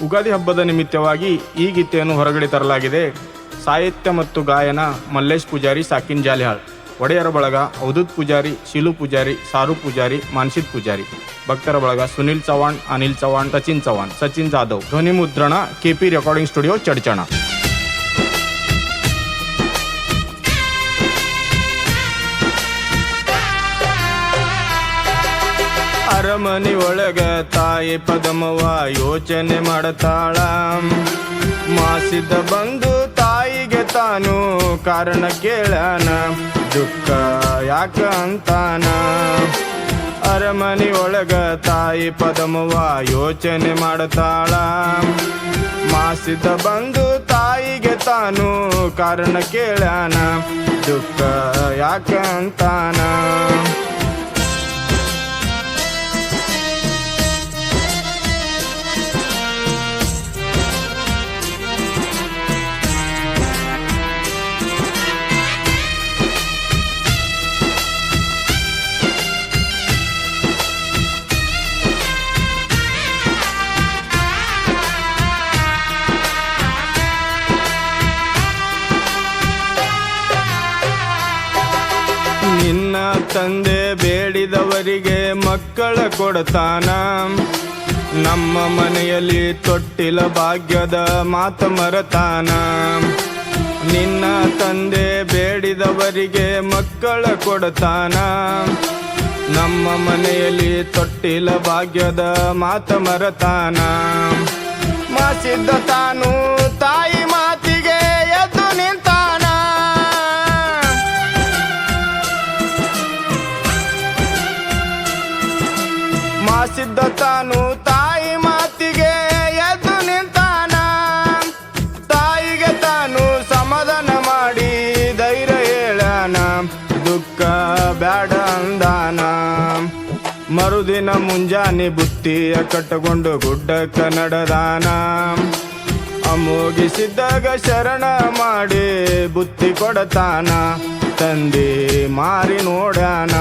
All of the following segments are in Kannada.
ಉಗಾದಿ ಹಬ್ಬದ ನಿಮಿತ್ತವಾಗಿ ಈ ಗೀತೆಯನ್ನು ಹೊರಗಡೆ ತರಲಾಗಿದೆ. ಸಾಹಿತ್ಯ ಮತ್ತು ಗಾಯನ ಮಲ್ಲೇಶ್ ಪೂಜಾರಿ, ಸಾಕಿನ್ ಜಾಲಿಹಾಳ್. ಒಡೆಯರ ಬಳಗ ಅವಧೂತ್ ಪೂಜಾರಿ, ಶಿಲು ಪೂಜಾರಿ, ಸಾರು ಪೂಜಾರಿ, ಮಾನ್ಸಿದ್ ಪೂಜಾರಿ. ಭಕ್ತರ ಬಳಗ ಸುನಿಲ್ ಚವಾಣ್, ಅನಿಲ್ ಚವಾಣ್, ಸಚಿನ್ ಚವಾಣ್, ಸಚಿನ್ ಜಾಧವ್. ಧ್ವನಿ ಮುದ್ರಣ ಕೆಪಿ ರೆಕಾರ್ಡಿಂಗ್ ಸ್ಟುಡಿಯೋ, ಚಡ್ಚಣ. ಅರಮನೆ ಒಳಗ ತಾಯಿ ಪದಮವ ಯೋಚನೆ ಮಾಡತಾಳ. ಮಾಸಿದ ಬಂದು ತಾಯಿಗೆ ತಾನು ಕಾರಣ ಕೇಳನ, ದುಃಖ ಯಾಕ ಅಂತಾನ. ಅರಮನೆ ಒಳಗ ತಾಯಿ ಪದಮವ ಯೋಚನೆ ಮಾಡತಾಳ. ಮಾಸಿದ ಬಂದು ತಾಯಿಗೆ ತಾನು ಕಾರಣ ಕೇಳನ, ದುಃಖ ಯಾಕ ಅಂತಾನ. ನಿನ್ನ ತಂದೆ ಬೇಡಿದವರಿಗೆ ಮಕ್ಕಳ ಕೊಡತಾನ. ನಮ್ಮ ಮನೆಯಲ್ಲಿ ತೊಟ್ಟಿಲ ಭಾಗ್ಯದ ಮಾತ ಮರತಾನ. ನಿನ್ನ ತಂದೆ ಬೇಡಿದವರಿಗೆ ಮಕ್ಕಳ ಕೊಡತಾನ. ನಮ್ಮ ಮನೆಯಲ್ಲಿ ತೊಟ್ಟಿಲ ಭಾಗ್ಯದ ಮಾತ ಮರತಾನ. ಮಾಸಿದ್ದ ತಾನು ತಾಯಿ ಮಾತಿಗೆ ಎದ್ದು ನಿಂತಾನ. ಮಾಸಿದ್ದ ತಾನು ತಾಯಿ ಮಾತಿಗೆ ಎದ್ದು ನಿಂತಾನ. ತಾಯಿಗೆ ತಾನು ಸಮಾಧಾನ ಮಾಡಿ ಧೈರ್ಯ ಹೇಳಾನ, ದುಃಖ ಬ್ಯಾಡ ಅಂದಾನ. ಮರುದಿನ ಮುಂಜಾನೆ ಬುತ್ತಿಯ ಕಟ್ಟಕೊಂಡು ಗುಡ್ಡಕ್ಕ ನಡೆದಾನ. ಅಮೋಗಿಸಿದ್ದಾಗ ಶರಣ ಮಾಡಿ ಬುತ್ತಿ ಕೊಡತಾನ. ತಂದೆ ಮಾರಿ ನೋಡ್ಯಾನ.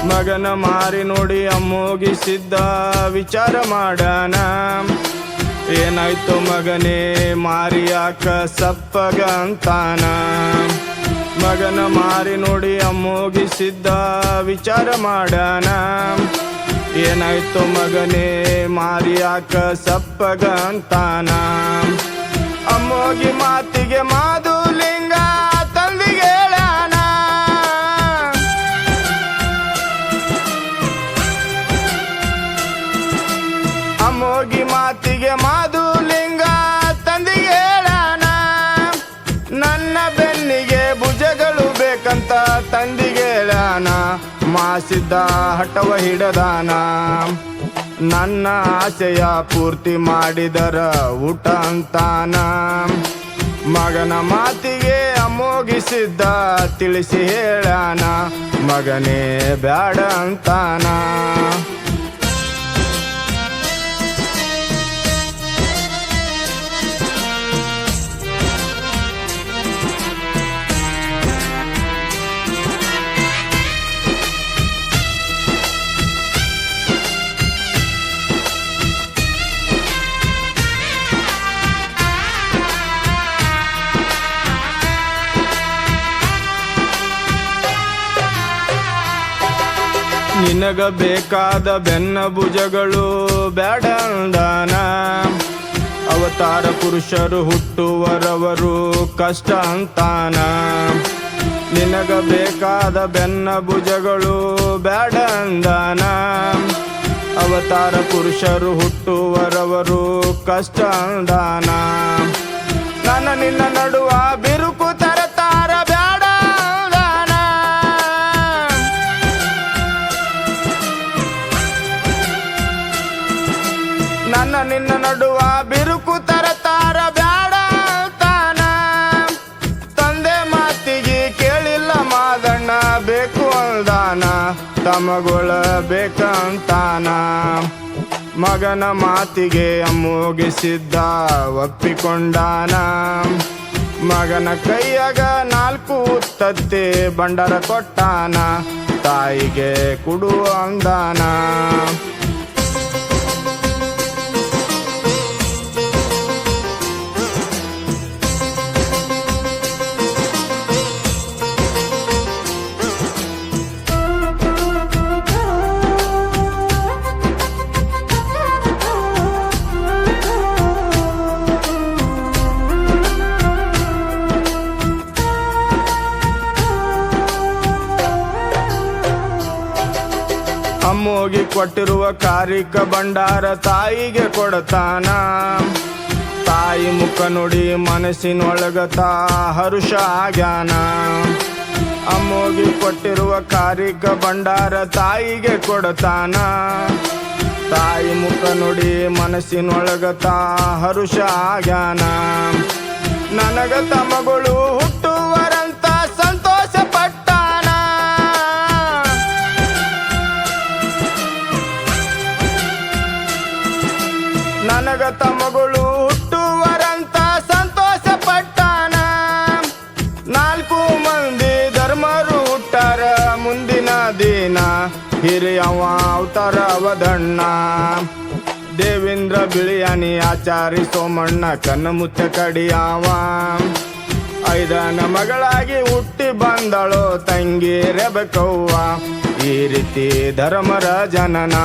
ಮಗನ ಮಾರಿ ನೋಡಿ ಅಮ್ಮೋಗಿಸಿದ್ದ ವಿಚಾರ ಮಾಡಾನ. ಏನಾಯ್ತು ಮಗನೇ ಮಾರಿ ಯಾಕ ಸಪ್ಪಗ ಅಂತಾನ. ಮಗನ ಮಾರಿ ನೋಡಿ ಅಮ್ಮೋಗಿಸಿದ್ದ ವಿಚಾರ ಮಾಡಾನ. ಏನಾಯ್ತು ಮಗನೇ ಮಾರಿ ಯಾಕ ಸಪ್ಪಗ ಅಂತಾನ. ಅಮ್ಮೋಗಿ ಮಾತಿಗೆ ಮಾದುಲಿಂಗ ತಂದಿಗೆ ಹೇಳಾನ. ಅಮ್ಮೋಗಿ ಮಾತಿಗೆ ಮಾದುಲಿಂಗ ತಂದಿಗೆ ಹೇಳಾನ. ನನ್ನ ಬೆನ್ನಿಗೆ ಭುಜಗಳು ಬೇಕಂತ ತಂದಿಗೆ ಹೇಳಾನ. ಮಾಸಿದ್ದ ಹಠವ ಹಿಡದಾನ. ನನ್ನ ಆಸೆಯ ಪೂರ್ತಿ ಮಾಡಿದರ ಊಟ ಅಂತಾನ. ಮಗನ ಮಾತಿಗೆ ಅಮೋಗಿಸಿದ್ದ ತಿಳಿಸಿ ಹೇಳಾನ. ಮಗನೇ ಬ್ಯಾಡ ಅಂತಾನ. ನಿನಗ ಬೇಕಾದ ಬೆನ್ನ ಭುಜಗಳು ಬ್ಯಾಡ ಅಂದಾನ. ಅವತಾರ ಪುರುಷರು ಹುಟ್ಟುವರವರು ಕಷ್ಟ ಅಂತಾನ. ನಿನಗ ಬೇಕಾದ ಬೆನ್ನ ಭುಜಗಳು ಬ್ಯಾಡ ಅಂದಾನ. ಅವತಾರ ಪುರುಷರು ಹುಟ್ಟುವರವರು ಕಷ್ಟ ಅಂದಾನ. ನನ್ನ ನಿನ್ನ ನಡುವ ಬಿರುಕು ತರತಾರ ಬ್ಯಾಡ ಅಂದಾನ. ನನ್ನ ನಿನ್ನ ನಡುವ ಬಿರುಕು ತರತಾರ ಮಗಳ ಬೇಕಂತಾನ. ಮಗನ ಮಾತಿಗೆ ಅಮ್ಮೋಗಿಸಿದ್ದ ಒಪ್ಪಿಕೊಂಡಾನ. ಮಗನ ಕೈಯಾಗ 4 ತತ್ತೆ ಬಂಡಾರ ಕೊಟ್ಟಾನ. ತಾಯಿಗೆ ಕುಡು ಅಂದಾನ. ಅಮ್ಮೋಗಿ ಕೊಟ್ಟಿರುವ ಕಾರಿಕ ಬಂಡಾರ ತಾಯಿಗೆ ಕೊಡತಾನ. ತಾಯಿ ಮುಖ ನೋಡಿ ಮನಸ್ಸಿನೊಳಗತ ಹರುಷ ಆಗ್ಯಾನ. ಅಮ್ಮೋಗಿ ಕೊಟ್ಟಿರುವ ಕಾರಿಕ ಬಂಡಾರ ತಾಯಿಗೆ ಕೊಡತಾನ. ತಾಯಿ ಮುಖ ನೋಡಿ ಮನಸ್ಸಿನೊಳಗತ ಹರುಷ ಆಗ್ಯಾನ. ನನಗ ತಮಗಳು ಹುಟ್ಟುವರಂತ ಸಂತೋಷ ಪಟ್ಟಾನ. ನನಗ ತಮಗಳು ಹುಟ್ಟುವರಂತ ಸಂತೋಷ ಪಟ್ಟಾನ. 4 ಮಂದಿ ಧರ್ಮರು ಹುಟ್ಟಾರ ಮುಂದಿನ ದಿನ. ಹಿರಿಯವ ಅವತಾರ ಅವಧಣ್ಣ. ದೇವೇಂದ್ರ ಬಿಳಿಯಾನಿ ಆಚಾರಿ ಸೋಮಣ್ಣ ಕನ್ನಮುತ್ತ ಕಡಿಯಾವ. 5ನ ಮಗಳಾಗಿ ಹುಟ್ಟಿ ಬಂದಳೋ ತಂಗಿ ರೆಬೆಕವ್ವ. ಈ ರೀತಿ ಧರ್ಮರ ಜನನ.